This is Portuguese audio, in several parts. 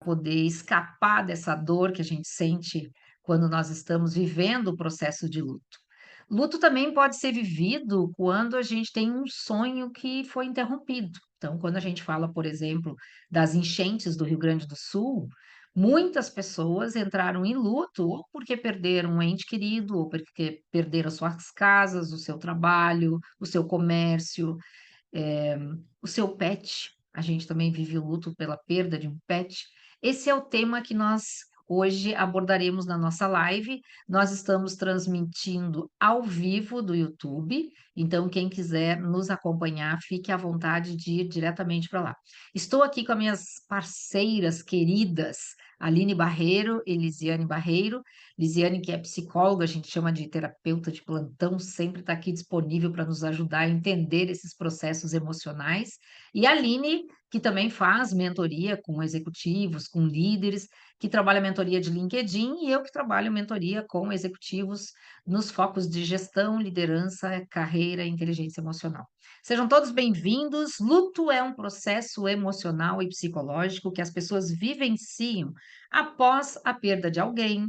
poder escapar dessa dor que a gente sente quando nós estamos vivendo o processo de luto. Luto também pode ser vivido quando a gente tem um sonho que foi interrompido. Então, quando a gente fala, por exemplo, das enchentes do Rio Grande do Sul, muitas pessoas entraram em luto ou porque perderam um ente querido, ou porque perderam suas casas, o seu trabalho, o seu comércio, eh, o seu pet. A gente também vive o luto pela perda de um pet. Esse é o tema que nós hoje abordaremos na nossa live. Nós estamos transmitindo ao vivo do YouTube, então quem quiser nos acompanhar, fique à vontade de ir diretamente para lá. Estou aqui com as minhas parceiras queridas, Aline Barreiro e Lisiane Barreiro. Lisiane, que é psicóloga, a gente chama de terapeuta de plantão, sempre está aqui disponível para nos ajudar a entender esses processos emocionais. E a Aline, que também faz mentoria com executivos, com líderes, que trabalha mentoria de LinkedIn, e eu que trabalho mentoria com executivos nos focos de gestão, liderança, carreira e inteligência emocional. Sejam todos bem-vindos. Luto é um processo emocional e psicológico que as pessoas vivenciam após a perda de alguém,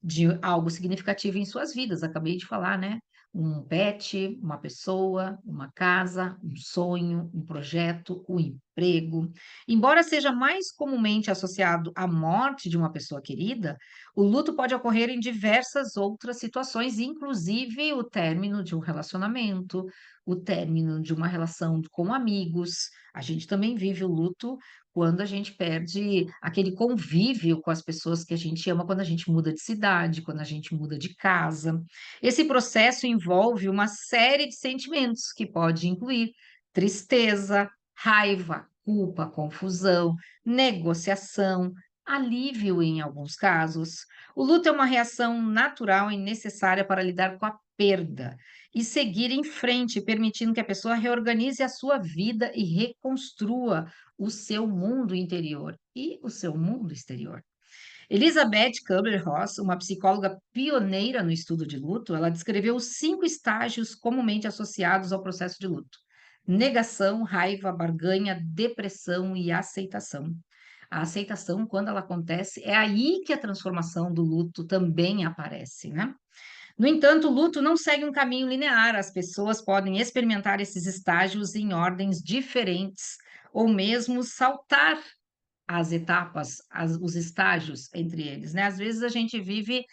de algo significativo em suas vidas. Acabei de falar, né? Um pet, uma pessoa, uma casa, um sonho, um projeto, um emprego. Embora seja mais comumente associado à morte de uma pessoa querida, o luto pode ocorrer em diversas outras situações, inclusive o término de um relacionamento, o término de uma relação com amigos. A gente também vive o luto quando a gente perde aquele convívio com as pessoas que a gente ama, quando a gente muda de cidade, quando a gente muda de casa. Esse processo envolve uma série de sentimentos que pode incluir tristeza, raiva, culpa, confusão, negociação, alívio em alguns casos. O luto é uma reação natural e necessária para lidar com a perda e seguir em frente, permitindo que a pessoa reorganize a sua vida e reconstrua o seu mundo interior e o seu mundo exterior. Elizabeth Kubler-Ross, uma psicóloga pioneira no estudo de luto, ela descreveu os 5 estágios comumente associados ao processo de luto: negação, raiva, barganha, depressão e aceitação. A aceitação, quando ela acontece, é aí que a transformação do luto também aparece, né? No entanto, o luto não segue um caminho linear. As pessoas podem experimentar esses estágios em ordens diferentes, ou mesmo saltar as etapas, os estágios entre eles, né? Às vezes a gente vive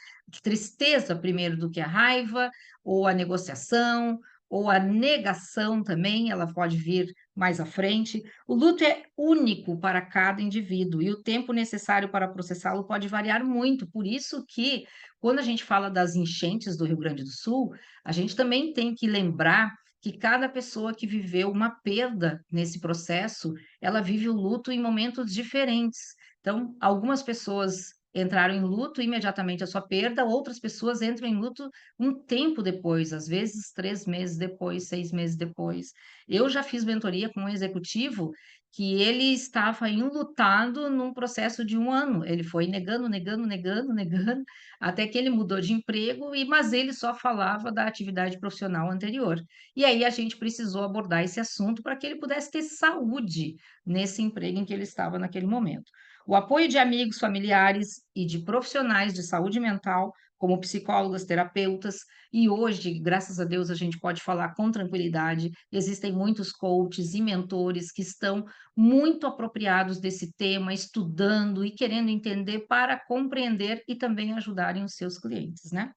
tristeza primeiro do que a raiva, ou a negociação, ou a negação também, ela pode vir mais à frente. O luto é único para cada indivíduo e o tempo necessário para processá-lo pode variar muito. Por isso que, quando a gente fala das enchentes do Rio Grande do Sul, a gente também tem que lembrar que cada pessoa que viveu uma perda nesse processo, ela vive o luto em momentos diferentes. Então, algumas pessoas entraram em luto imediatamente à sua perda, outras pessoas entram em luto um tempo depois, às vezes 3 meses depois, 6 meses depois. Eu já fiz mentoria com um executivo que ele estava enlutado num processo de 1 ano. Ele foi negando, negando, negando, negando, até que ele mudou de emprego, mas ele só falava da atividade profissional anterior. E aí a gente precisou abordar esse assunto para que ele pudesse ter saúde nesse emprego em que ele estava naquele momento. O apoio de amigos, familiares e de profissionais de saúde mental, como psicólogas, terapeutas, e hoje, graças a Deus, a gente pode falar com tranquilidade. Existem muitos coaches e mentores que estão muito apropriados desse tema, estudando e querendo entender para compreender e também ajudarem os seus clientes, né?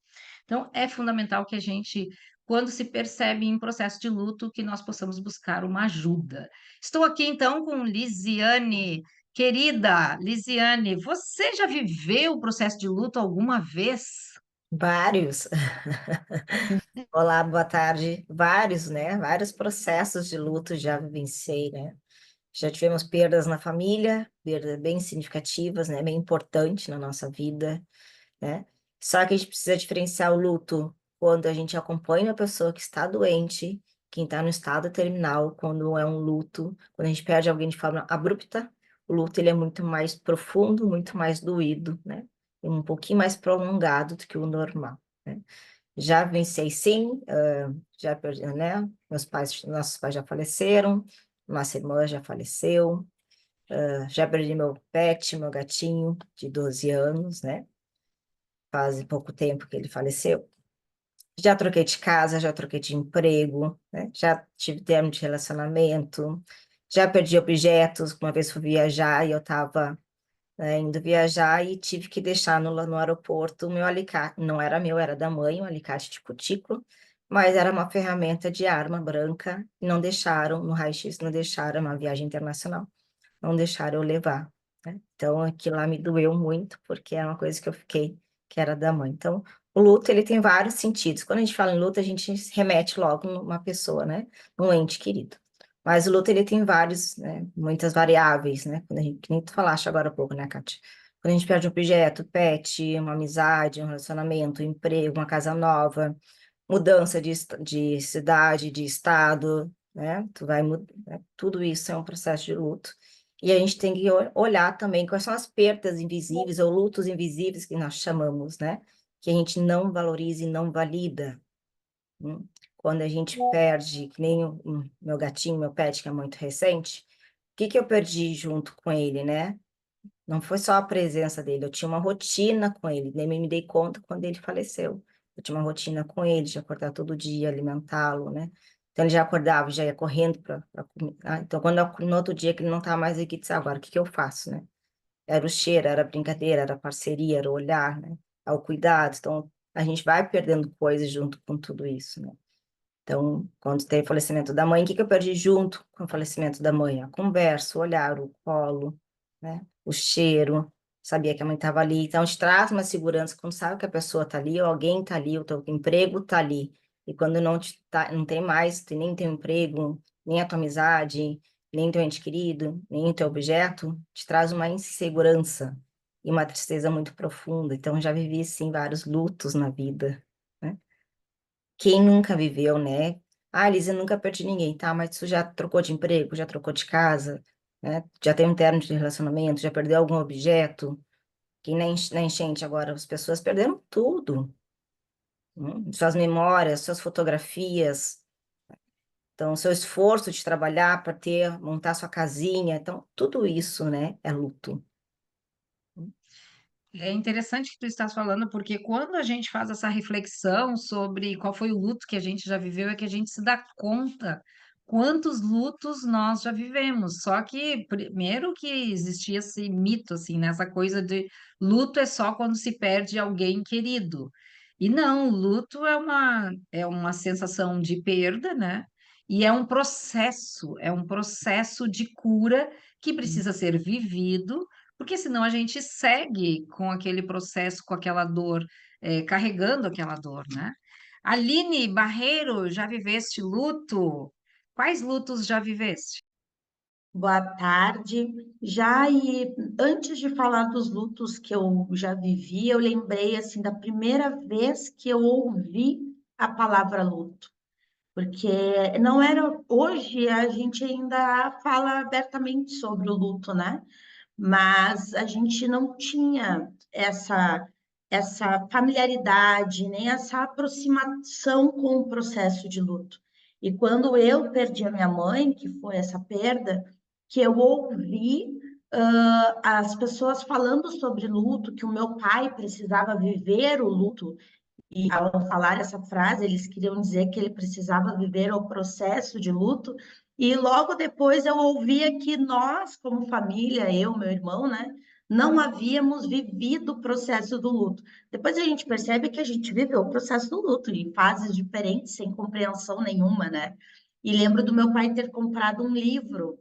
Então, é fundamental que a gente, quando se percebe em processo de luto, que nós possamos buscar uma ajuda. Estou aqui então com Lisiane. Querida Lisiane, você já viveu o processo de luto alguma vez? Vários. Olá, boa tarde. Vários, né? Vários processos de luto já vivenciei, né? Já tivemos perdas na família, perdas bem significativas, né? Bem importantes na nossa vida, né? Só que a gente precisa diferenciar o luto quando a gente acompanha a pessoa que está doente, quem está no estado terminal, quando é um luto, quando a gente perde alguém de forma abrupta, o luto ele é muito mais profundo, muito mais doído, né? E um pouquinho mais prolongado do que o normal, né? Já vivenciei sim, já perdi, né? Nossos pais já faleceram, nossa irmã já faleceu, Já perdi meu pet, meu gatinho, de 12 anos, né? Faz pouco tempo que ele faleceu. Já troquei de casa, já troquei de emprego, né? Já tive término de relacionamento, já perdi objetos. Uma vez fui viajar e eu estava, indo viajar e tive que deixar no aeroporto o meu alicate. Não era meu, era da mãe, um alicate de cutícula, mas era uma ferramenta de arma branca. E não deixaram, no raio-x, não deixaram, uma viagem internacional, não deixaram eu levar, né? Então, aquilo lá me doeu muito, porque era uma coisa que eu fiquei, que era da mãe. Então, o luto, ele tem vários sentidos. Quando a gente fala em luto, a gente remete logo numa pessoa, né? Num ente querido. Mas o luto, ele tem vários, né? Muitas variáveis, né? Quando a gente, que nem tu falaste agora há pouco, né, Kátia? Quando a gente perde um objeto, pet, uma amizade, um relacionamento, um emprego, uma casa nova, mudança de cidade, de estado, né? Tu vai, né? Tudo isso é um processo de luto. E a gente tem que olhar também quais são as perdas invisíveis ou lutos invisíveis que nós chamamos, né? Que a gente não valoriza e não valida. Hum. Quando a gente perde, que nem o meu gatinho, meu pet, que é muito recente, o que que eu perdi junto com ele, né? Não foi só a presença dele, eu tinha uma rotina com ele, nem me dei conta quando ele faleceu. Eu tinha uma rotina com ele, de acordar todo dia, alimentá-lo, né? Então ele já acordava, já ia correndo para comer. Então, no outro dia que ele não estava mais aqui, disse, agora o que que eu faço, né? Era o cheiro, era a brincadeira, era a parceria, era o olhar, né? Ao cuidado. Então, a gente vai perdendo coisas junto com tudo isso, né? Então, quando teve o falecimento da mãe, o que que eu perdi junto com o falecimento da mãe? A conversa, o olhar, o colo, né? O cheiro, sabia que a mãe estava ali. Então, te traz uma segurança quando sabe que a pessoa está ali, ou alguém está ali, o teu emprego está ali. E quando não tem mais, nem teu emprego, nem a tua amizade, nem teu ente querido, nem o teu objeto, te traz uma insegurança e uma tristeza muito profunda. Então, já vivi, sim, vários lutos na vida, né? Quem nunca viveu, né? Ah, Elisa, eu nunca perdi ninguém, tá? Mas tu já trocou de emprego, já trocou de casa, né? Já tem um término de relacionamento, já perdeu algum objeto? Que nem na enchente agora, as pessoas perderam tudo, suas memórias, suas fotografias, então, seu esforço de trabalhar para ter, montar sua casinha, então, tudo isso, né, é luto. É interessante que tu estás falando, porque quando a gente faz essa reflexão sobre qual foi o luto que a gente já viveu, é que a gente se dá conta quantos lutos nós já vivemos. Só que, primeiro, que existia esse mito, assim, nessa coisa de luto é só quando se perde alguém querido. E não, o luto é uma sensação de perda, né? E é um processo de cura que precisa ser vivido porque senão a gente segue com aquele processo, com aquela dor, carregando aquela dor, né? Aline Barreiro, já viveste luto? Quais lutos já viveste? Boa tarde. Já e antes de falar dos lutos que eu já vivi, eu lembrei assim da primeira vez que eu ouvi a palavra luto, porque não era hoje a gente ainda fala abertamente sobre o luto, né? Mas a gente não tinha essa familiaridade, nem essa aproximação com o processo de luto. E quando eu perdi a minha mãe, que foi essa perda, que eu ouvi as pessoas falando sobre luto, que o meu pai precisava viver o luto, e ao falar essa frase, eles queriam dizer que ele precisava viver o processo de luto. E logo depois eu ouvia que nós, como família, eu, meu irmão, né, não havíamos vivido o processo do luto. Depois a gente percebe que a gente viveu o processo do luto em fases diferentes, sem compreensão nenhuma, né? E lembro do meu pai ter comprado um livro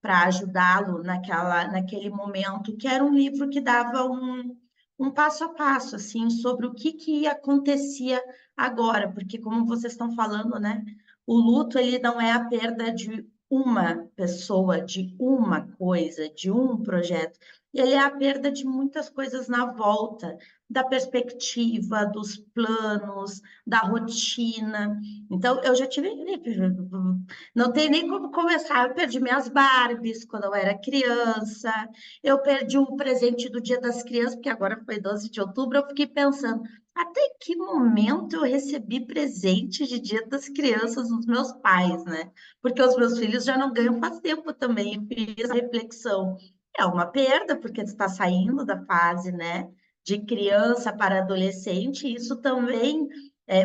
para ajudá-lo naquele momento, que era um livro que dava um passo a passo, assim, sobre o que acontecia agora, porque como vocês estão falando, né, o luto, ele não é a perda de uma pessoa, de uma coisa, de um projeto, ele é a perda de muitas coisas na volta, da perspectiva, dos planos, da rotina. Então, eu já tive, não tem nem como começar, eu perdi minhas Barbies quando eu era criança, eu perdi o presente do Dia das Crianças, porque agora foi 12 de outubro. Eu fiquei pensando, até que momento eu recebi presente de Dia das Crianças dos meus pais, né? Porque os meus filhos já não ganham faz tempo também, e fiz a reflexão. É uma perda, porque tu está saindo da fase, né, de criança para adolescente, e isso também,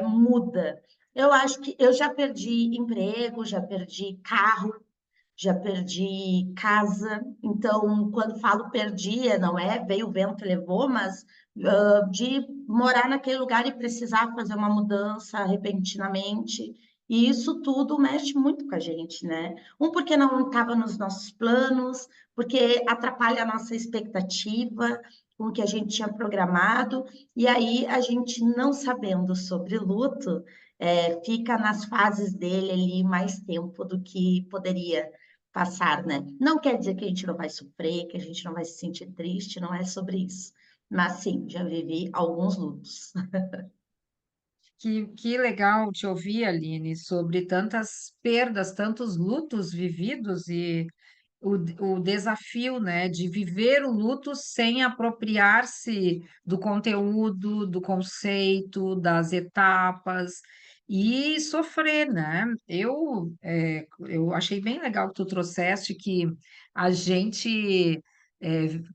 muda. Eu acho que eu já perdi emprego, já perdi carro, já perdi casa. Então, quando falo perdi, não é veio o vento e levou, mas de morar naquele lugar e precisar fazer uma mudança repentinamente. E isso tudo mexe muito com a gente, né? Porque não estava nos nossos planos, porque atrapalha a nossa expectativa com o que a gente tinha programado, e aí a gente não sabendo sobre luto, fica nas fases dele ali mais tempo do que poderia passar, né? Não quer dizer que a gente não vai sofrer, que a gente não vai se sentir triste, não é sobre isso. Mas sim, já vivi alguns lutos. Que legal te ouvir, Aline, sobre tantas perdas, tantos lutos vividos e o desafio, né, de viver o luto sem apropriar-se do conteúdo, do conceito, das etapas e sofrer, né? Eu achei bem legal que tu trouxeste que a gente,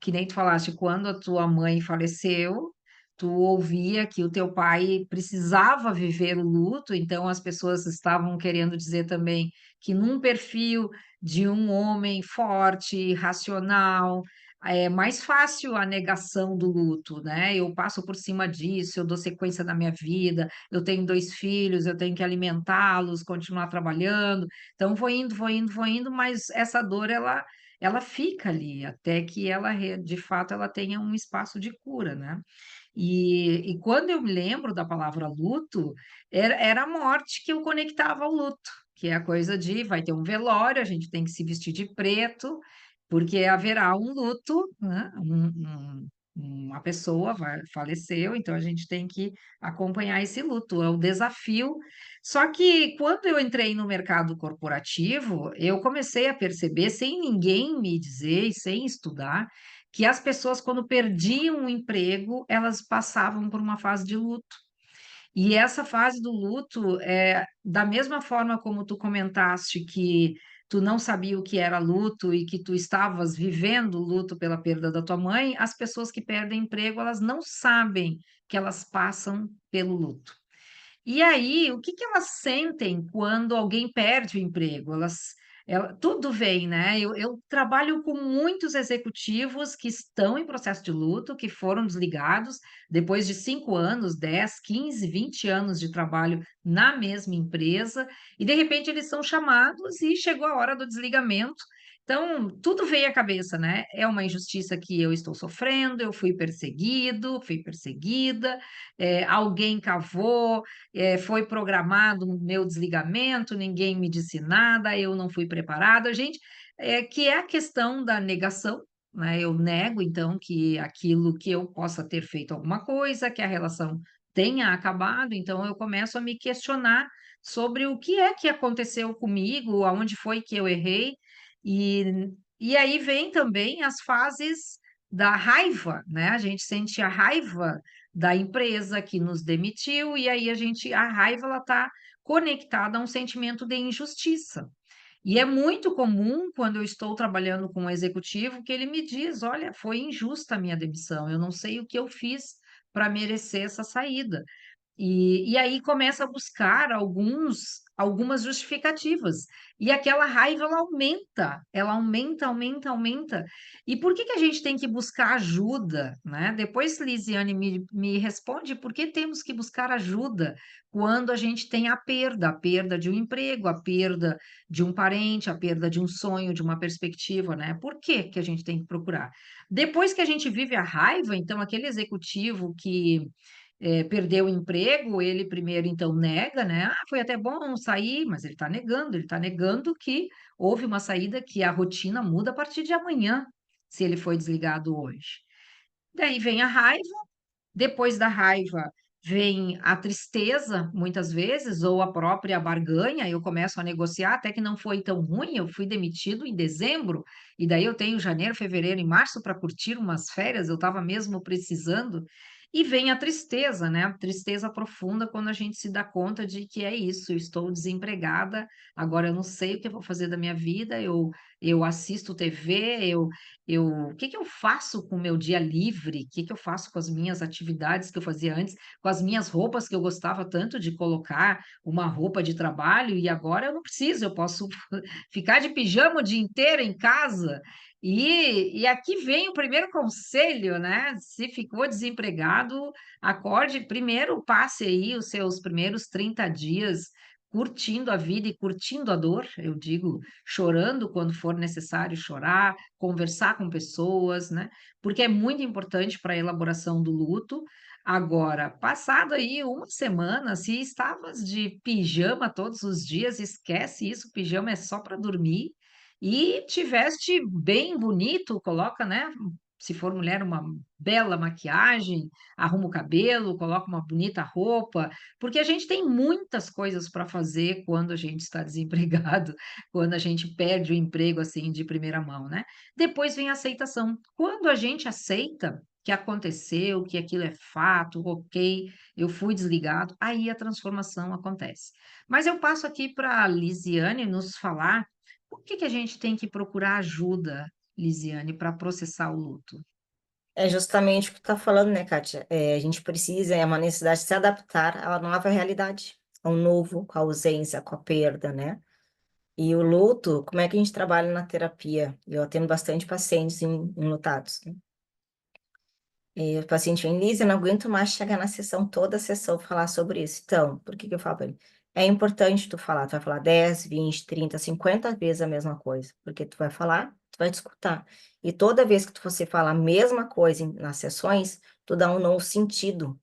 que nem tu falaste, quando a tua mãe faleceu, tu ouvia que o teu pai precisava viver o luto, então as pessoas estavam querendo dizer também que num perfil de um homem forte, racional, é mais fácil a negação do luto, né? Eu passo por cima disso, eu dou sequência na minha vida, eu tenho 2 filhos, eu tenho que alimentá-los, continuar trabalhando, então vou indo, vou indo, vou indo, mas essa dor ela fica ali até que ela de fato ela tenha um espaço de cura, né? E quando eu me lembro da palavra luto, era a morte que eu conectava ao luto, que é a coisa de vai ter um velório, a gente tem que se vestir de preto, porque haverá um luto, né? Uma pessoa faleceu, então a gente tem que acompanhar esse luto, é o desafio. Só que quando eu entrei no mercado corporativo, eu comecei a perceber, sem ninguém me dizer e sem estudar, que as pessoas, quando perdiam o emprego, elas passavam por uma fase de luto. E essa fase do luto, da mesma forma como tu comentaste que tu não sabia o que era luto e que tu estavas vivendo o luto pela perda da tua mãe, as pessoas que perdem emprego, elas não sabem que elas passam pelo luto. E aí, o que que elas sentem quando alguém perde o emprego? Tudo vem, né? Eu trabalho com muitos executivos que estão em processo de luto, que foram desligados depois de 5 anos, 10, 15, 20 anos de trabalho na mesma empresa, e de repente eles são chamados e chegou a hora do desligamento. Então, tudo veio à cabeça, né? É uma injustiça que eu estou sofrendo, eu fui perseguido, fui perseguida, alguém cavou, foi programado o meu desligamento, ninguém me disse nada, eu não fui preparada. Gente, que é a questão da negação, né? Eu nego, então, que aquilo que eu possa ter feito alguma coisa, que a relação tenha acabado, então eu começo a me questionar sobre o que é que aconteceu comigo, aonde foi que eu errei, e aí vem também as fases da raiva, né? A gente sente a raiva da empresa que nos demitiu, e aí a raiva ela está conectada a um sentimento de injustiça. E é muito comum quando eu estou trabalhando com um executivo que ele me diz: olha, foi injusta a minha demissão, eu não sei o que eu fiz para merecer essa saída. E aí começa a buscar algumas justificativas. E aquela raiva, ela aumenta, aumenta, aumenta. E por que que a gente tem que buscar ajuda, né? Depois, Lisiane, me responde por que temos que buscar ajuda quando a gente tem a perda de um emprego, a perda de um parente, a perda de um sonho, de uma perspectiva, né? Por que que a gente tem que procurar? Depois que a gente vive a raiva, então aquele executivo que perdeu o emprego, ele primeiro então nega, né? Ah, foi até bom sair, mas ele está negando que houve uma saída que a rotina muda a partir de amanhã, se ele foi desligado hoje. Daí vem a raiva, depois da raiva vem a tristeza, muitas vezes, ou a própria barganha, eu começo a negociar, até que não foi tão ruim, eu fui demitido em dezembro, e daí eu tenho janeiro, fevereiro e março para curtir umas férias, eu estava mesmo precisando. E vem a tristeza, né? A tristeza profunda quando a gente se dá conta de que é isso, eu estou desempregada, agora eu não sei o que eu vou fazer da minha vida, eu assisto TV, o que que eu faço com o meu dia livre? O que que eu faço com as minhas atividades que eu fazia antes, com as minhas roupas que eu gostava tanto de colocar, uma roupa de trabalho, e agora eu não preciso, eu posso ficar de pijama o dia inteiro em casa. E aqui vem o primeiro conselho, né? Se ficou desempregado, acorde, primeiro passe aí os seus primeiros 30 dias curtindo a vida e curtindo a dor, eu digo, chorando quando for necessário chorar, conversar com pessoas, né? Porque é muito importante para a elaboração do luto. Agora, passado aí uma semana, se estavas de pijama todos os dias, esquece isso, pijama é só para dormir. E tiveste bem bonito, coloca, né? Se for mulher, uma bela maquiagem, arruma o cabelo, coloca uma bonita roupa, porque a gente tem muitas coisas para fazer quando a gente está desempregado, quando a gente perde o emprego assim de primeira mão, né? Depois vem a aceitação. Quando a gente aceita que aconteceu, que aquilo é fato, ok, eu fui desligado, aí a transformação acontece. Mas eu passo aqui para a Lisiane nos falar por que que a gente tem que procurar ajuda, Lisiane, para processar o luto? É justamente o que tu tá falando, né, Kátia? A gente precisa, é uma necessidade de se adaptar à nova realidade, ao novo, com a ausência, com a perda, né? E o luto, como é que a gente trabalha na terapia? Eu atendo bastante pacientes enlutados, né? E o paciente vem, Lisa, eu não aguento mais chegar na sessão, toda a sessão, falar sobre isso. Então, por que que eu falo para ele? É importante tu falar, tu vai falar 10, 20, 30, 50 vezes a mesma coisa, porque tu vai falar, tu vai te escutar. E toda vez que tu você fala a mesma coisa nas sessões, tu dá um novo sentido,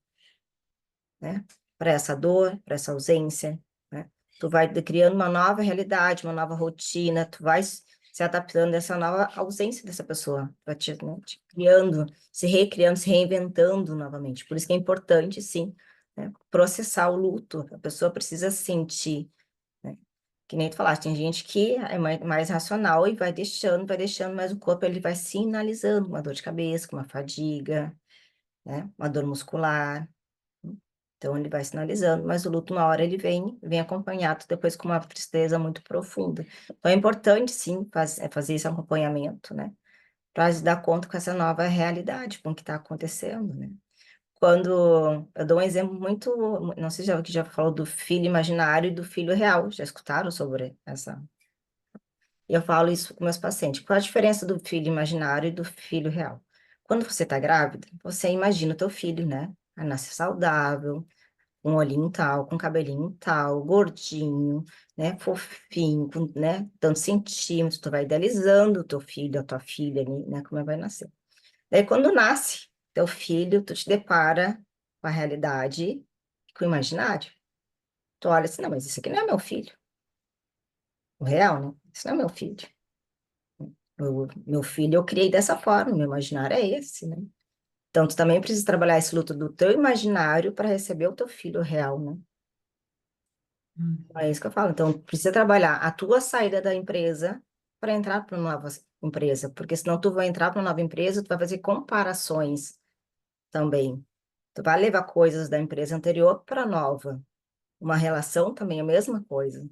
né? Para essa dor, para essa ausência, né? Tu vai criando uma nova realidade, uma nova rotina, tu vai se adaptando a essa nova ausência dessa pessoa, vai né, te criando, se recriando, se reinventando novamente. Por isso que é importante, sim, né, processar o luto. A pessoa precisa sentir, né? Que nem tu falaste, tem gente que é mais racional e vai deixando, mas o corpo ele vai sinalizando uma dor de cabeça, uma fadiga, né? Uma dor muscular. Então, ele vai sinalizando, mas o luto, uma hora, ele vem acompanhado depois com uma tristeza muito profunda. Então, é importante, sim, fazer esse acompanhamento, né? Para se dar conta com essa nova realidade, com o que está acontecendo, né? Quando eu dou um exemplo muito, não sei se já falou do filho imaginário e do filho real, já escutaram sobre essa? Eu falo isso com meus pacientes. Qual a diferença do filho imaginário e do filho real? Quando você está grávida, você imagina o teu filho, né? Vai nascer saudável, um olhinho tal, com cabelinho tal, gordinho, né, fofinho, né, tantos centímetros, tu vai idealizando o teu filho, a tua filha ali, né, como vai nascer. Daí, quando nasce teu filho, tu te depara com a realidade, com o imaginário. Tu olha assim, não, mas isso aqui não é meu filho. O real, né? Isso não é meu filho. Meu filho eu criei dessa forma, meu imaginário é esse, né? Então, tu também precisa trabalhar esse luto do teu imaginário para receber o teu filho real, né? Hum. É isso que eu falo. Então, precisa trabalhar a tua saída da empresa para entrar para uma nova empresa, porque senão tu vai entrar para uma nova empresa, tu vai fazer comparações também. Tu vai levar coisas da empresa anterior para a nova. Uma relação também é a mesma coisa.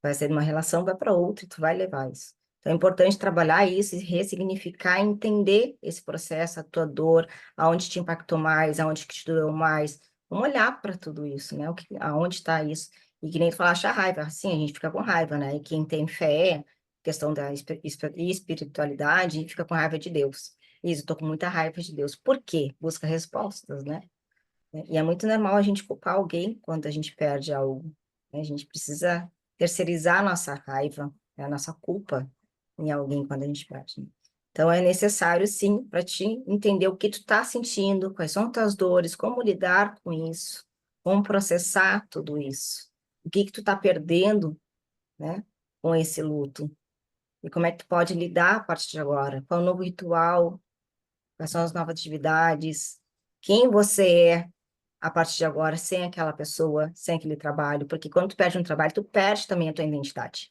Vai ser de uma relação, vai para outra e tu vai levar isso. Então, é importante trabalhar isso e ressignificar, entender esse processo, a tua dor, aonde te impactou mais, aonde que te doeu mais. Vamos olhar para tudo isso, né? Aonde está isso? E que nem tu falaste a raiva, sim, a gente fica com raiva, né? E quem tem fé, questão da espiritualidade, fica com raiva de Deus. Isso, eu tô com muita raiva de Deus. Por quê? Busca respostas, né? E é muito normal a gente culpar alguém quando a gente perde algo, né? A gente precisa terceirizar a nossa raiva, né, a nossa culpa em alguém quando a gente perde, né? Então, é necessário, sim, para te entender o que tu está sentindo, quais são as tuas dores, como lidar com isso, como processar tudo isso, o que que tu está perdendo, né, com esse luto, e como é que tu pode lidar a partir de agora, qual é o novo ritual, quais são as novas atividades, quem você é, a partir de agora, sem aquela pessoa, sem aquele trabalho, porque quando tu perde um trabalho, tu perde também a tua identidade.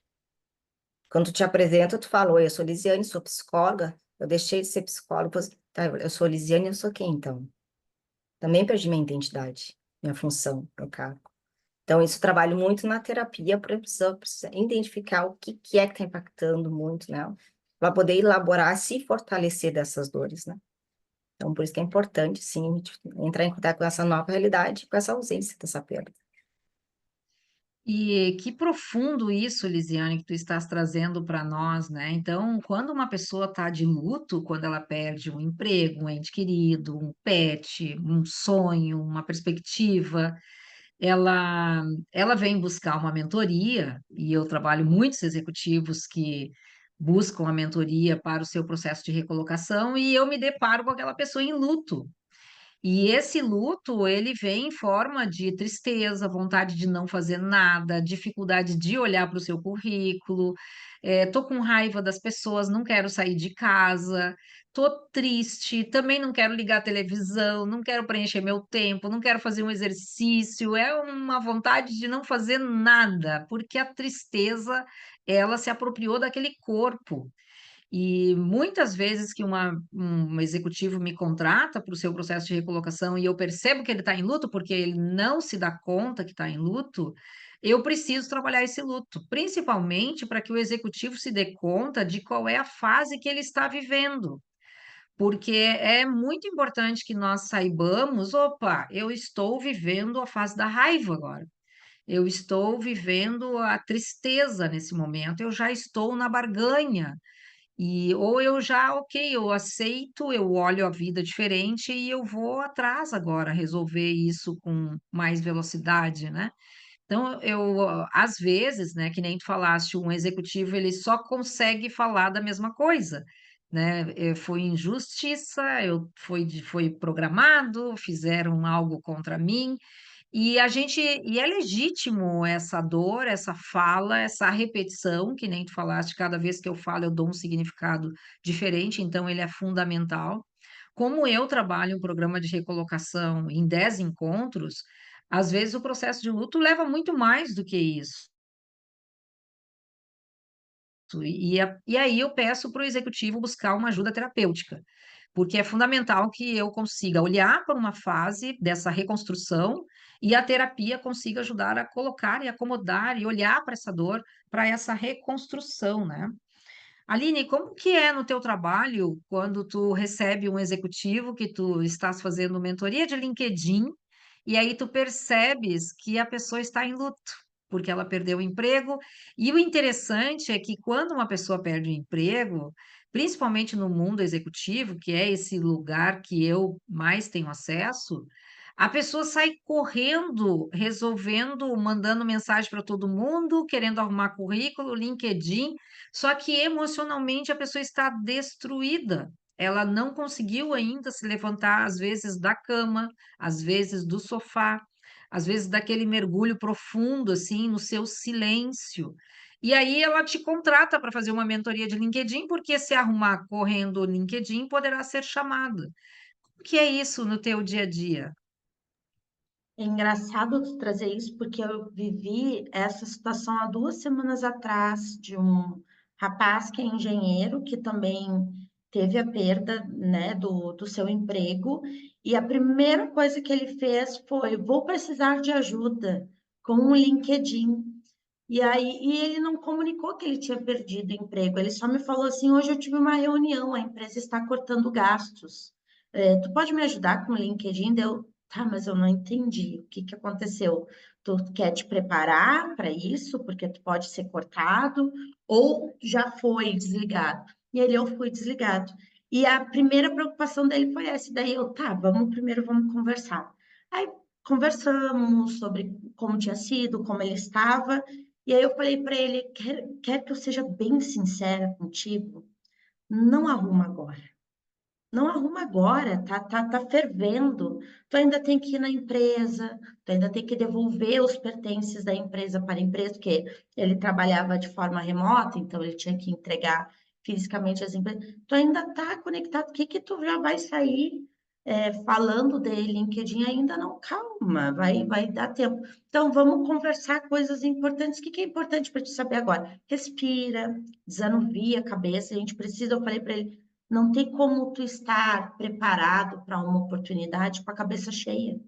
Quando tu te apresenta, tu fala, oi, eu sou Lisiane, sou psicóloga, eu deixei de ser psicóloga, tá, eu sou Lisiane, eu sou quem, então? Também perdi minha identidade, minha função, meu cargo. Então, isso eu trabalho muito na terapia para precisa identificar o que é que está impactando muito, né? Para poder elaborar, se fortalecer dessas dores, né? Então, por isso que é importante, sim, a gente entrar em contato com essa nova realidade, com essa ausência dessa perda. E que profundo isso, Lisiane, que tu estás trazendo para nós, né? Então, quando uma pessoa está de luto, quando ela perde um emprego, um ente querido, um pet, um sonho, uma perspectiva, ela, ela vem buscar uma mentoria, e eu trabalho muitos executivos que buscam a mentoria para o seu processo de recolocação, e eu me deparo com aquela pessoa em luto. E esse luto, ele vem em forma de tristeza, vontade de não fazer nada, dificuldade de olhar para o seu currículo, tô com raiva das pessoas, não quero sair de casa, tô triste, também não quero ligar a televisão, não quero preencher meu tempo, não quero fazer um exercício, é uma vontade de não fazer nada, porque a tristeza, ela se apropriou daquele corpo. E muitas vezes que um executivo me contrata para o seu processo de recolocação e eu percebo que ele está em luto, porque ele não se dá conta que está em luto, eu preciso trabalhar esse luto, principalmente para que o executivo se dê conta de qual é a fase que ele está vivendo. Porque é muito importante que nós saibamos, opa, eu estou vivendo a fase da raiva agora. Eu estou vivendo a tristeza nesse momento, eu já estou na barganha, e ou eu já, ok, eu aceito, eu olho a vida diferente e eu vou atrás agora, resolver isso com mais velocidade, né? Então, às vezes, né, que nem tu falaste, um executivo ele só consegue falar da mesma coisa, né? Foi injustiça, foi programado, fizeram algo contra mim, e é legítimo essa dor, essa fala, essa repetição, que nem tu falaste, cada vez que eu falo eu dou um significado diferente, então ele é fundamental. Como eu trabalho um programa de recolocação em 10 encontros, às vezes o processo de luto leva muito mais do que isso. E aí eu peço para o executivo buscar uma ajuda terapêutica, porque é fundamental que eu consiga olhar para uma fase dessa reconstrução e a terapia consiga ajudar a colocar e acomodar e olhar para essa dor, para essa reconstrução, né? Aline, como que é no teu trabalho quando tu recebe um executivo que tu estás fazendo mentoria de LinkedIn e aí tu percebes que a pessoa está em luto, porque ela perdeu o emprego, e o interessante é que quando uma pessoa perde o emprego, principalmente no mundo executivo, que é esse lugar que eu mais tenho acesso, a pessoa sai correndo, resolvendo, mandando mensagem para todo mundo, querendo arrumar currículo, LinkedIn, só que emocionalmente a pessoa está destruída. Ela não conseguiu ainda se levantar, às vezes, da cama, às vezes do sofá, às vezes daquele mergulho profundo, assim, no seu silêncio. E aí ela te contrata para fazer uma mentoria de LinkedIn, porque se arrumar correndo o LinkedIn, poderá ser chamada. O que é isso no teu dia a dia? É engraçado tu trazer isso, porque eu vivi essa situação há 2 semanas atrás de um rapaz que é engenheiro, que também teve a perda, né, do seu emprego, e a primeira coisa que ele fez foi: vou precisar de ajuda com o LinkedIn. E ele não comunicou que ele tinha perdido o emprego, ele só me falou assim: hoje eu tive uma reunião, a empresa está cortando gastos. Tu pode me ajudar com o LinkedIn? Deu, tá, mas eu não entendi o que que aconteceu. Tu quer te preparar para isso, porque tu pode ser cortado, ou já foi desligado? E ele, eu fui desligado. E a primeira preocupação dele foi essa, daí eu, tá, vamos conversar. Aí conversamos sobre como tinha sido, como ele estava, e aí eu falei para ele: quer que eu seja bem sincera contigo? Não arruma agora. Não arruma agora, tá fervendo. Tu ainda tem que ir na empresa, tu ainda tem que devolver os pertences da empresa para a empresa, porque ele trabalhava de forma remota, então ele tinha que entregar fisicamente as empresas. Tu ainda tá conectado, o que que tu já vai sair falando de LinkedIn? Ainda não, calma, vai dar tempo. Então vamos conversar coisas importantes. O que que é importante para te saber agora? Respira, desanuvia a cabeça. A gente precisa, eu falei para ele, Não tem como tu estar preparado para uma oportunidade com a cabeça cheia.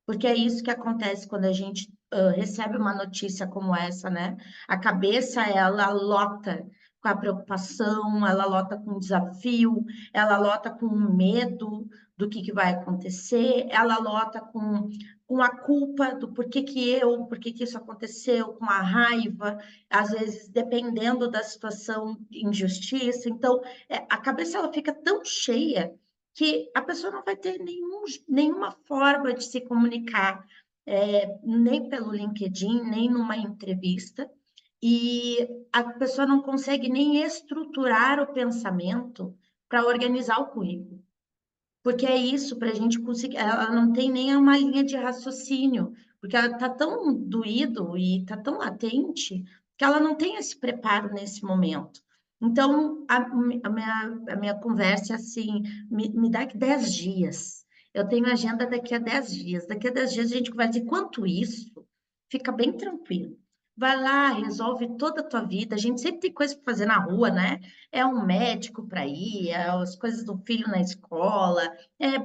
Porque é isso que acontece quando a gente recebe uma notícia como essa, né? A cabeça, ela lota com a preocupação, ela lota com o desafio, ela lota com o medo do que vai acontecer, ela lota com a culpa do por que que isso aconteceu, com a raiva, às vezes dependendo da situação de injustiça. Então, a cabeça ela fica tão cheia que a pessoa não vai ter nenhuma forma de se comunicar, nem pelo LinkedIn, nem numa entrevista, e a pessoa não consegue nem estruturar o pensamento para organizar o currículo. Porque é isso, para a gente conseguir. Ela não tem nem uma linha de raciocínio, porque ela está tão doído e está tão latente que ela não tem esse preparo nesse momento. Então, a minha conversa é assim: me dá 10 dias. Eu tenho agenda daqui a 10 dias. Daqui a 10 dias a gente conversa. Enquanto isso, fica bem tranquilo. Vai lá, resolve toda a tua vida. A gente sempre tem coisa para fazer na rua, né? É um médico para ir, é as coisas do filho na escola,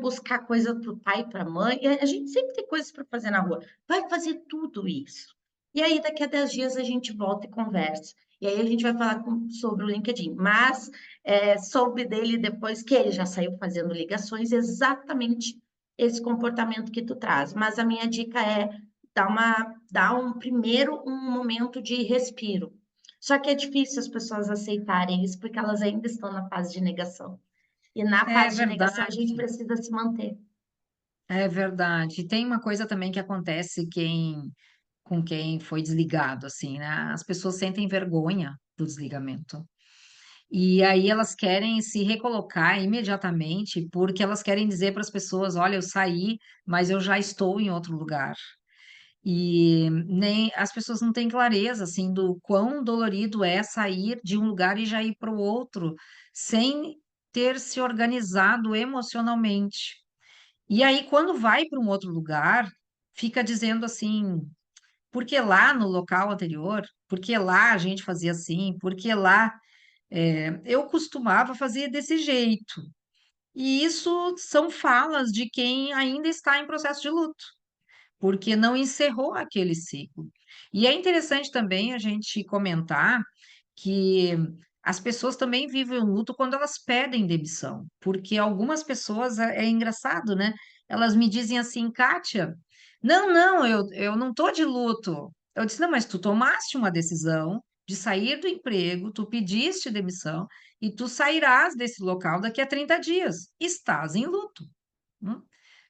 buscar coisa para o pai e para a mãe. A gente sempre tem coisas para fazer na rua. Vai fazer tudo isso. E aí, daqui a 10 dias, a gente volta e conversa. E aí, a gente vai falar sobre o LinkedIn. Mas soube dele depois que ele já saiu fazendo ligações, exatamente esse comportamento que tu traz. Mas a minha dica é dar um momento de respiro. Só que é difícil as pessoas aceitarem isso, porque elas ainda estão na fase de negação. E na É fase de negação, a verdade, gente precisa se manter. é verdade. E tem uma coisa também que acontece com quem foi desligado, assim, né? As pessoas sentem vergonha do desligamento. E aí elas querem se recolocar imediatamente, porque elas querem dizer para as pessoas: olha, eu saí, mas eu já estou em outro lugar. E nem as pessoas não têm clareza assim do quão dolorido é sair de um lugar e já ir para o outro, sem ter se organizado emocionalmente. E aí, quando vai para um outro lugar, fica dizendo assim: porque lá no local anterior, porque lá a gente fazia assim, porque lá eu costumava fazer desse jeito. E isso são falas de quem ainda está em processo de luto, porque não encerrou aquele ciclo. E é interessante também a gente comentar que as pessoas também vivem o luto quando elas pedem demissão, porque algumas pessoas, é engraçado, né? Elas me dizem assim: Kátia, não, eu não estou de luto. Eu disse: não, mas tu tomaste uma decisão de sair do emprego, tu pediste demissão e tu sairás desse local daqui a 30 dias. Estás em luto. Hum?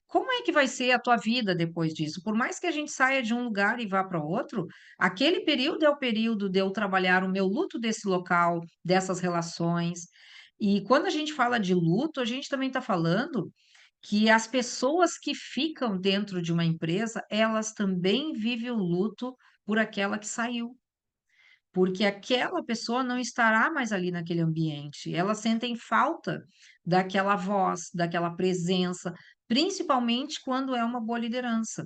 Como é que vai ser a tua vida depois disso? Por mais que a gente saia de um lugar e vá para outro, aquele período é o período de eu trabalhar o meu luto desse local, dessas relações. E quando a gente fala de luto, a gente também está falando que as pessoas que ficam dentro de uma empresa, elas também vivem o luto por aquela que saiu, porque aquela pessoa não estará mais ali naquele ambiente. Elas sentem falta daquela voz, daquela presença, principalmente quando é uma boa liderança.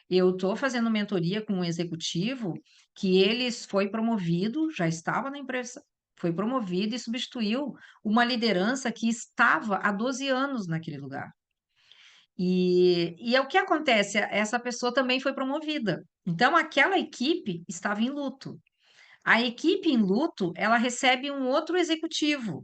Eu estou fazendo mentoria com um executivo que ele foi promovido, já estava na empresa, foi promovido e substituiu uma liderança que estava há 12 anos naquele lugar. E é o que acontece, essa pessoa também foi promovida. Então, aquela equipe estava em luto. A equipe em luto, ela recebe um outro executivo,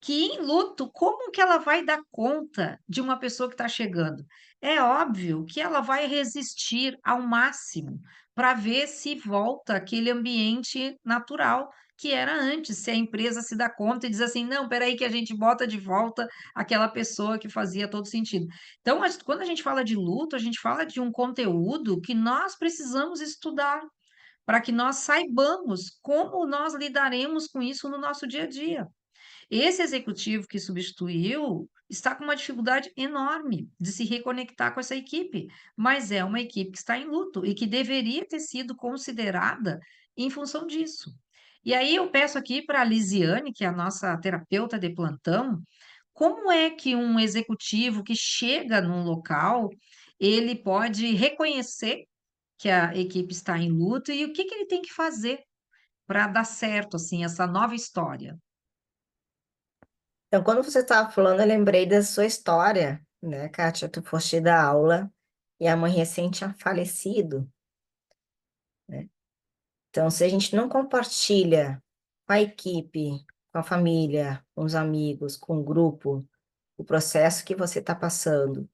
que em luto, como que ela vai dar conta de uma pessoa que está chegando? É óbvio que ela vai resistir ao máximo para ver se volta aquele ambiente natural que era antes, se a empresa se dá conta e diz assim, não, espera aí que a gente bota de volta aquela pessoa que fazia todo sentido. Então, quando a gente fala de luto, a gente fala de um conteúdo que nós precisamos estudar para que nós saibamos como nós lidaremos com isso no nosso dia a dia. Esse executivo que substituiu está com uma dificuldade enorme de se reconectar com essa equipe, mas é uma equipe que está em luto e que deveria ter sido considerada em função disso. E aí eu peço aqui para a Lisiane, que é a nossa terapeuta de plantão, como é que um executivo que chega num local, ele pode reconhecer que a equipe está em luto e o que que ele tem que fazer para dar certo assim essa nova história? Então, quando você estava falando, eu lembrei da sua história, né, Kátia? Tu foste dar aula e a mãe recente tinha falecido, né? Então, se a gente não compartilha com a equipe, com a família, com os amigos, com o grupo, o processo que você está passando,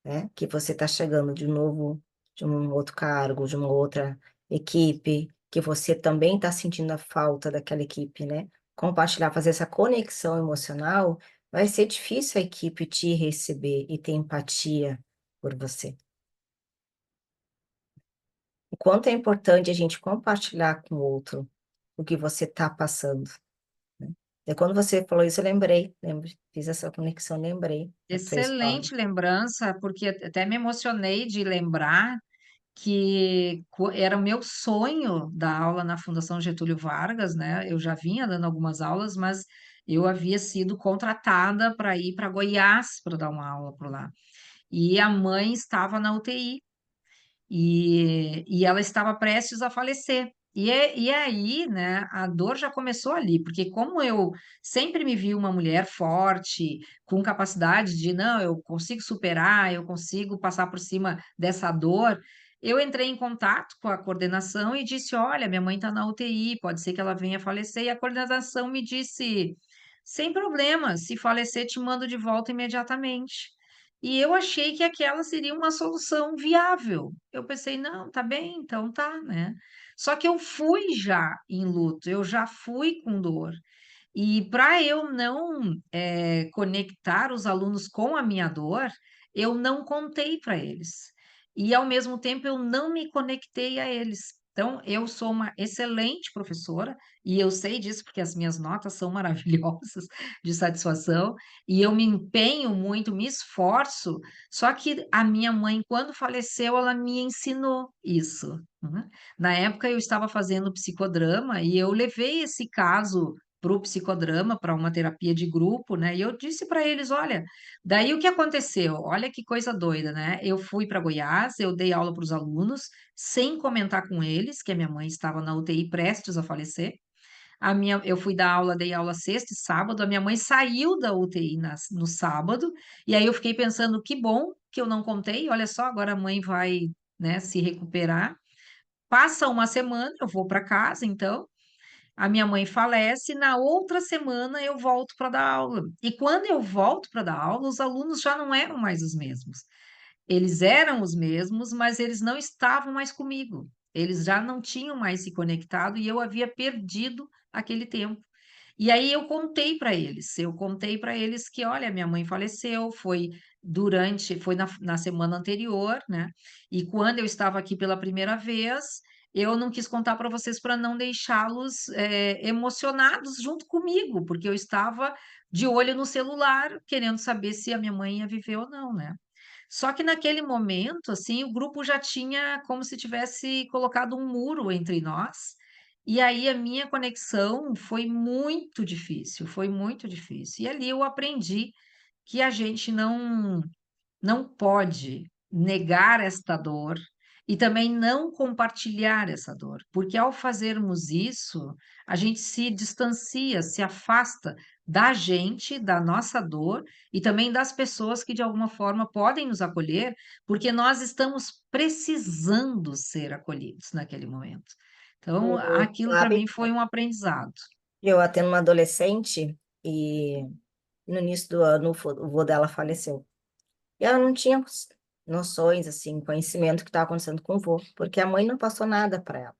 né? Que você está chegando de novo de um outro cargo, de uma outra equipe, que você também está sentindo a falta daquela equipe, né? Compartilhar, fazer essa conexão emocional, vai ser difícil a equipe te receber e ter empatia por você. O quanto é importante a gente compartilhar com o outro o que você está passando, né? E quando você falou isso, eu fiz essa conexão, lembrei da tua história. Excelente lembrança, porque até me emocionei de lembrar que era o meu sonho dar aula na Fundação Getúlio Vargas, né? Eu já vinha dando algumas aulas, mas eu havia sido contratada para ir para Goiás para dar uma aula por lá. E a mãe estava na UTI e ela estava prestes a falecer. E aí, né, a dor já começou ali, porque como eu sempre me vi uma mulher forte, com capacidade de, não, eu consigo superar, eu consigo passar por cima dessa dor, eu entrei em contato com a coordenação e disse, olha, minha mãe está na UTI, pode ser que ela venha a falecer, e a coordenação me disse, sem problema, se falecer, te mando de volta imediatamente. E eu achei que aquela seria uma solução viável. Eu pensei, não, tá bem, então tá, né? Só que eu fui já em luto, eu já fui com dor. E para eu não conectar os alunos com a minha dor, eu não contei para eles. E, ao mesmo tempo, eu não me conectei a eles. Então, eu sou uma excelente professora, e eu sei disso porque as minhas notas são maravilhosas de satisfação, e eu me empenho muito, me esforço. Só que a minha mãe, quando faleceu, ela me ensinou isso, né? Na época, eu estava fazendo psicodrama e eu levei esse caso para o psicodrama, para uma terapia de grupo, né? E eu disse para eles: olha, daí o que aconteceu? Olha que coisa doida, né? Eu fui para Goiás, eu dei aula para os alunos, sem comentar com eles que a minha mãe estava na UTI prestes a falecer. Eu fui dar aula, dei aula sexta e sábado, a minha mãe saiu da UTI no sábado, e aí eu fiquei pensando, que bom que eu não contei, olha só, agora a mãe vai, né, se recuperar. Passa uma semana, eu vou para casa, então, a minha mãe falece, na outra semana eu volto para dar aula. E quando eu volto para dar aula, os alunos já não eram mais os mesmos. Eles eram os mesmos, mas eles não estavam mais comigo. Eles já não tinham mais se conectado e eu havia perdido aquele tempo. E aí eu contei para eles que, olha, minha mãe faleceu, foi na semana anterior, né? E quando eu estava aqui pela primeira vez, eu não quis contar para vocês para não deixá-los emocionados junto comigo, porque eu estava de olho no celular, querendo saber se a minha mãe ia viver ou não, né? Só que naquele momento, assim, o grupo já tinha como se tivesse colocado um muro entre nós, e aí a minha conexão foi muito difícil, foi muito difícil. E ali eu aprendi que a gente não pode negar esta dor e também não compartilhar essa dor, porque ao fazermos isso, a gente se distancia, se afasta da gente, da nossa dor e também das pessoas que de alguma forma podem nos acolher, porque nós estamos precisando ser acolhidos naquele momento. Então, aquilo para Sabe, mim foi um aprendizado. eu atendo uma adolescente e no início do ano o vô dela faleceu. E ela não tinha noções, assim, conhecimento do que estava acontecendo com o vô, porque a mãe não passou nada para ela.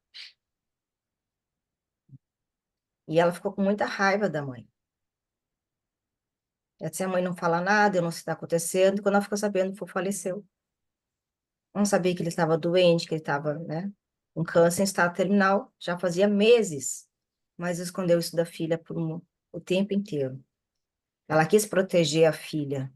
E ela ficou com muita raiva da mãe. Ela disse, a mãe não fala nada, eu não sei o que está acontecendo. E quando ela ficou sabendo, o vô faleceu. Não sabia que ele estava doente, que ele estava, né, com câncer em estado terminal, já fazia meses, mas escondeu isso da filha o tempo inteiro. Ela quis proteger a filha,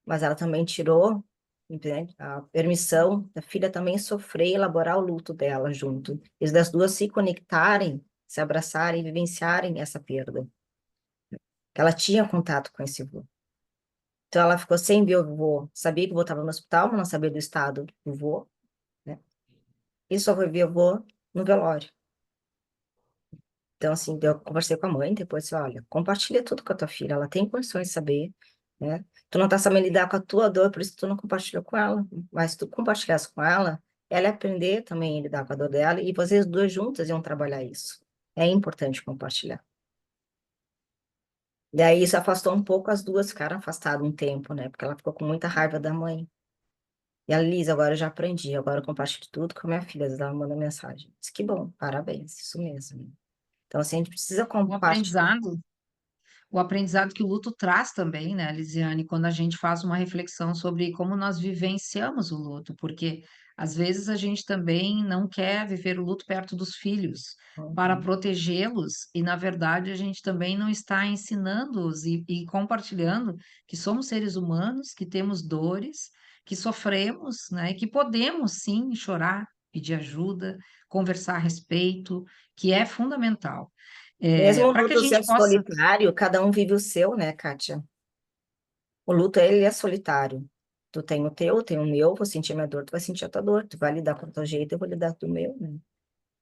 mas ela também tirou, entende, a permissão da filha também sofrer e elaborar o luto dela junto. E das duas se conectarem, se abraçarem, vivenciarem essa perda. Ela tinha contato com esse vô. Então ela ficou sem ver o vô, sabia que o vô estava no hospital, mas não sabia do estado do vô, né? E só foi ver o vô no velório. Então, assim, eu conversei com a mãe, depois, disse, olha, compartilha tudo com a tua filha, ela tem condições de saber, né? Tu não tá sabendo lidar com a tua dor, por isso tu não compartilhou com ela. Mas se tu compartilhasse com ela ia aprender também a lidar com a dor dela, e vocês duas juntas iam trabalhar isso. É importante compartilhar. Daí isso afastou um pouco as duas, ficaram afastadas um tempo, né? Porque ela ficou com muita raiva da mãe. E a Liz, agora eu já aprendi, agora eu compartilho tudo com a minha filha, ela manda mensagem. Diz que bom, parabéns, isso mesmo. Então, assim, a gente precisa O compartilhar. aprendizado O aprendizado que o luto traz também, né, Lisiane, quando a gente faz uma reflexão sobre como nós vivenciamos o luto, porque às vezes a gente também não quer viver o luto perto dos filhos para Uhum. protegê-los, e na verdade a gente também não está ensinando-os e compartilhando que somos seres humanos, que temos dores, que sofremos, né, e que podemos sim chorar, pedir ajuda, conversar a respeito, que é fundamental. Mesmo o Para que a luto gente sendo possa. solitário, cada um vive o seu, né, Kátia? O luto, ele é solitário. Tu tem o teu, eu tenho o meu, vou sentir minha dor, tu vai sentir a tua dor. Tu vai lidar com o teu jeito, eu vou lidar com o meu, né?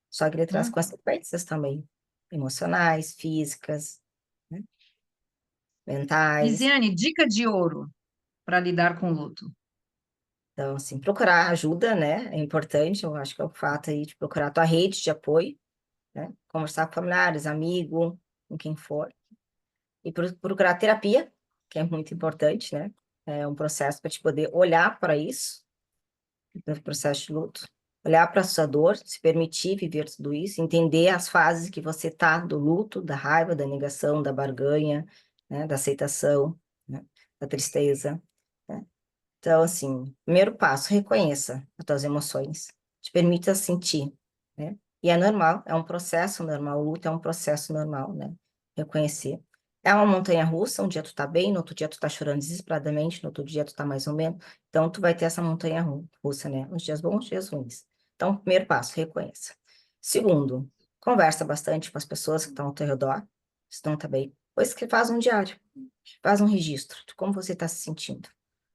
Só que ele traz Hum. consequências também, emocionais, físicas, né? Mentais. Lisiane, dica de ouro para lidar com o luto. Então, assim, procurar ajuda, né? É importante, eu acho que é o fato aí de procurar a tua rede de apoio, né? Conversar com familiares, amigo, com quem for. E procurar terapia, que é muito importante, né? É um processo para te poder olhar para isso, no processo de luto, olhar para a sua dor, se permitir viver tudo isso, entender as fases que você tá do luto, da raiva, da negação, da barganha, né? Da aceitação, né? Da tristeza, né? Então, assim, primeiro passo, reconheça as tuas emoções, te permita sentir, né? E é normal, é um processo normal, o luto é um processo normal, né? Reconhecer. É uma montanha-russa, um dia tu tá bem, no outro dia tu tá chorando desesperadamente, no outro dia tu tá mais ou menos. Então, tu vai ter essa montanha-russa, né? Uns dias bons, uns dias ruins. Então, primeiro passo, reconheça. Segundo, conversa bastante com as pessoas que estão ao teu redor, se não tá bem. Depois que faz um diário, faz um registro de como você está se sentindo,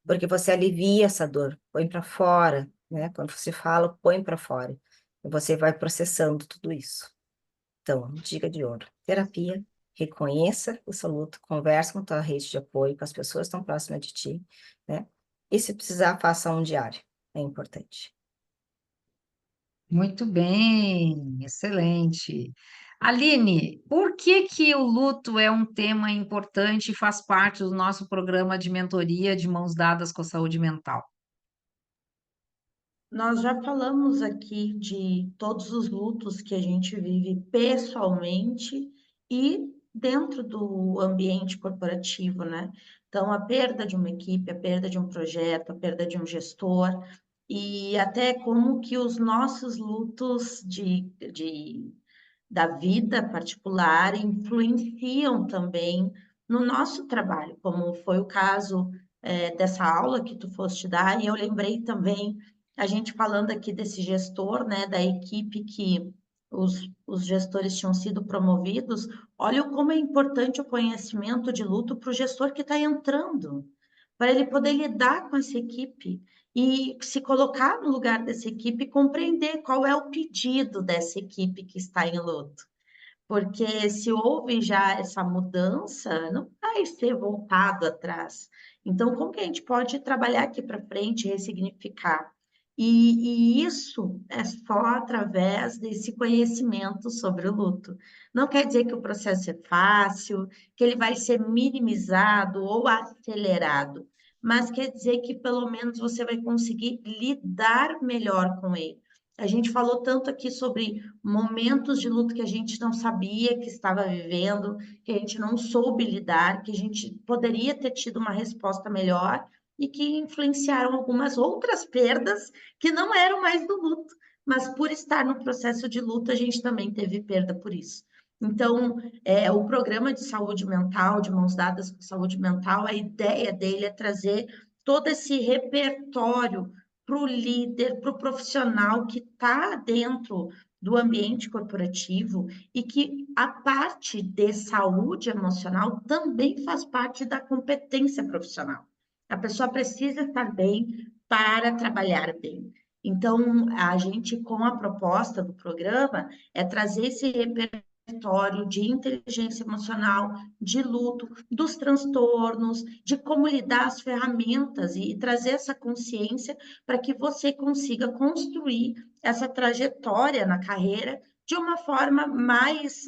porque você alivia essa dor, põe para fora, né? Quando você fala, põe para fora. E você vai processando tudo isso. Então, dica de ouro: terapia, reconheça o seu luto, converse com a tua rede de apoio, com as pessoas que estão próximas de ti, né? E se precisar, faça um diário. É importante. Muito bem, excelente. Aline, por que que o luto é um tema importante e faz parte do nosso programa de mentoria de mãos dadas com a saúde mental? Nós já falamos aqui de todos os lutos que a gente vive pessoalmente e dentro do ambiente corporativo, né? Então, a perda de uma equipe, a perda de um projeto, a perda de um gestor, e até como que os nossos lutos da vida particular influenciam também no nosso trabalho, como foi o caso dessa aula que tu foste dar, e eu lembrei também, a gente falando aqui desse gestor, né, da equipe que os gestores tinham sido promovidos, olha como é importante o conhecimento de luto para o gestor que está entrando, para ele poder lidar com essa equipe e se colocar no lugar dessa equipe e compreender qual é o pedido dessa equipe que está em luto. Porque se houve já essa mudança, não vai ser voltado atrás. Então, como que a gente pode trabalhar aqui para frente, ressignificar? E isso é só através desse conhecimento sobre o luto. Não quer dizer que o processo é fácil, que ele vai ser minimizado ou acelerado, mas quer dizer que pelo menos você vai conseguir lidar melhor com ele. A gente falou tanto aqui sobre momentos de luto que a gente não sabia que estava vivendo, que a gente não soube lidar, que a gente poderia ter tido uma resposta melhor e que influenciaram algumas outras perdas que não eram mais do luto, mas por estar no processo de luto, a gente também teve perda por isso. Então, o programa de saúde mental, de mãos dadas com saúde mental, a ideia dele é trazer todo esse repertório para o líder, para o profissional que está dentro do ambiente corporativo e que a parte de saúde emocional também faz parte da competência profissional. A pessoa precisa estar bem para trabalhar bem. Então, a gente, com a proposta do programa, é trazer esse repertório repertório de inteligência emocional, de luto, dos transtornos, de como lidar as ferramentas e trazer essa consciência para que você consiga construir essa trajetória na carreira de uma forma mais,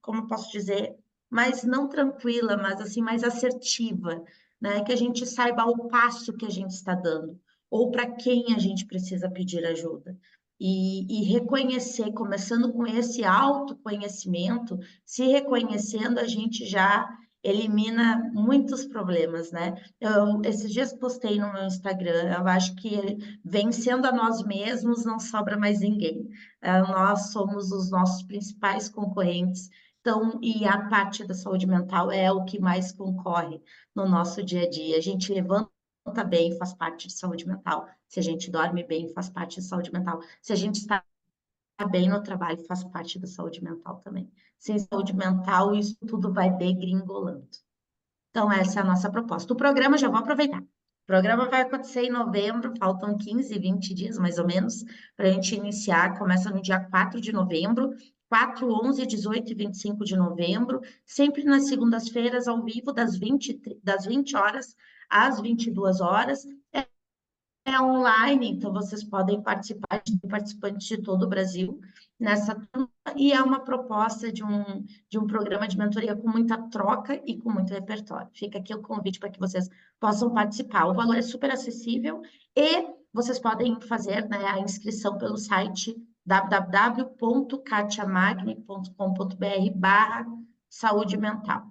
como posso dizer, mais não tranquila, mas assim mais assertiva, né? Que a gente saiba o passo que a gente está dando ou para quem a gente precisa pedir ajuda e reconhecer, começando com esse autoconhecimento, se reconhecendo, a gente já elimina muitos problemas, né? Eu, esses dias postei no meu Instagram, eu acho que vencendo a nós mesmos não sobra mais ninguém. Nós somos os nossos principais concorrentes, então, e a parte da saúde mental é o que mais concorre no nosso dia a dia. A gente levanta bem, faz parte de saúde mental. Se a gente dorme bem, faz parte de saúde mental. Se a gente está bem no trabalho, faz parte da saúde mental também. Sem saúde mental, isso tudo vai degringolando. Então, essa é a nossa proposta. O programa, já vou aproveitar. O programa vai acontecer em novembro, faltam 15, 20 dias mais ou menos, para a gente iniciar. Começa no dia 4 de novembro, 4, 11, 18 e 25 de novembro, sempre nas segundas-feiras, ao vivo, das 20 horas às 22 horas. É online, então vocês podem participar de participantes de todo o Brasil nessa turma, e é uma proposta de um programa de mentoria com muita troca e com muito repertório. Fica aqui o convite para que vocês possam participar. O valor é super acessível e vocês podem fazer, né, a inscrição pelo site www.katiamagni.com.br/saúde mental.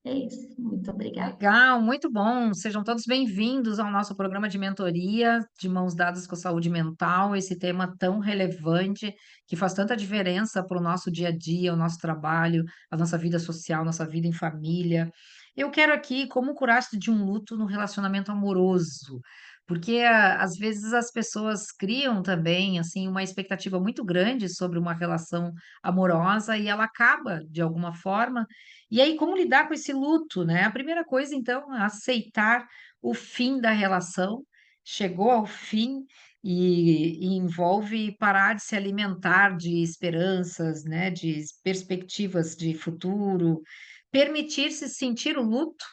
É isso. Muito obrigada. Legal, muito bom. Sejam todos bem-vindos ao nosso programa de mentoria de mãos dadas com a saúde mental, esse tema tão relevante que faz tanta diferença para o nosso dia a dia, o nosso trabalho, a nossa vida social, nossa vida em família. Eu quero aqui como curar-se de um luto no relacionamento amoroso, porque às vezes as pessoas criam também assim uma expectativa muito grande sobre uma relação amorosa e ela acaba de alguma forma. E aí, como lidar com esse luto, né? A primeira coisa, então, é aceitar o fim da relação, chegou ao fim e envolve parar de se alimentar de esperanças, né? De perspectivas de futuro, permitir-se sentir o luto,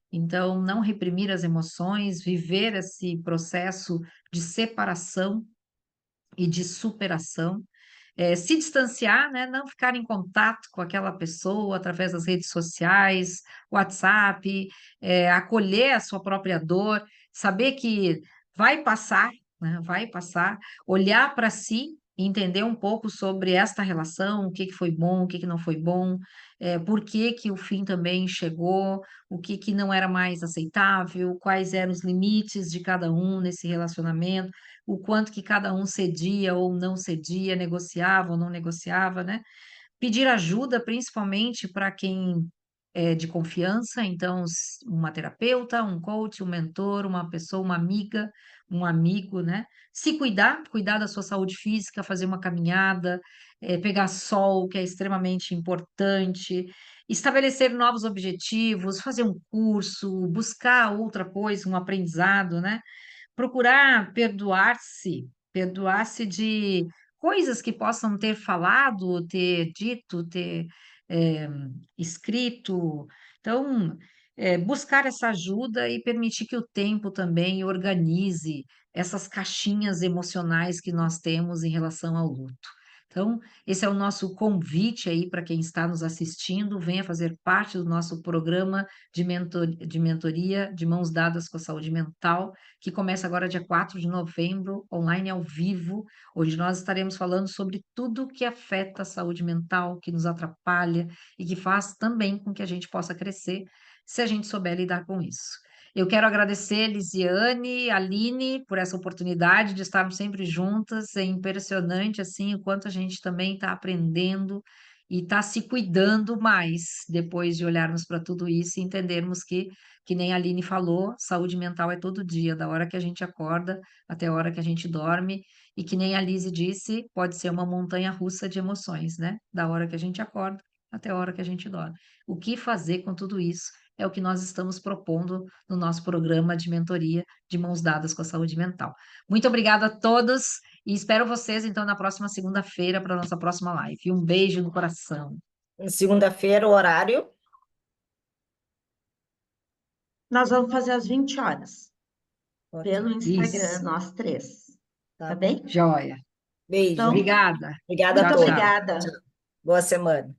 então, não reprimir as emoções, viver esse processo de separação e de superação, se distanciar, né, não ficar em contato com aquela pessoa através das redes sociais, WhatsApp, acolher a sua própria dor, saber que vai passar, né, vai passar, olhar para si e entender um pouco sobre esta relação, o que que foi bom, o que que não foi bom, por que que o fim também chegou, o que que não era mais aceitável, quais eram os limites de cada um nesse relacionamento, o quanto que cada um cedia ou não cedia, negociava ou não negociava, né? Pedir ajuda, principalmente para quem é de confiança, então, uma terapeuta, um coach, um mentor, uma pessoa, uma amiga, um amigo, né? Se cuidar, cuidar da sua saúde física, fazer uma caminhada, pegar sol, que é extremamente importante, estabelecer novos objetivos, fazer um curso, buscar outra coisa, um aprendizado, né? Procurar perdoar-se de coisas que possam ter falado, ter dito, ter eh, escrito. Então, buscar essa ajuda e permitir que o tempo também organize essas caixinhas emocionais que nós temos em relação ao luto. Então, esse é o nosso convite aí para quem está nos assistindo, venha fazer parte do nosso programa de mentoria de mãos dadas com a saúde mental, que começa agora dia 4 de novembro, online ao vivo, onde nós estaremos falando sobre tudo que afeta a saúde mental, que nos atrapalha e que faz também com que a gente possa crescer, se a gente souber lidar com isso. Eu quero agradecer Lisiane, Aline, por essa oportunidade de estarmos sempre juntas. É impressionante assim o quanto a gente também está aprendendo e está se cuidando mais depois de olharmos para tudo isso e entendermos que nem a Aline falou, saúde mental é todo dia, da hora que a gente acorda até a hora que a gente dorme, e que nem a Lise disse, pode ser uma montanha russa de emoções, né? Da hora que a gente acorda até a hora que a gente dorme. O que fazer com tudo isso é o que nós estamos propondo no nosso programa de mentoria de mãos dadas com a saúde mental. Muito obrigada a todos E espero vocês, então, na próxima segunda-feira para a nossa próxima live. E um beijo no coração. Segunda-feira, o horário. Nós vamos fazer às 20 horas, Ok, pelo Instagram, Isso, nós três. tá Tá bom. bem? joia. Beijo. Então, Obrigada. Obrigada a muito Tchau, todos. tchau. obrigada. Boa semana.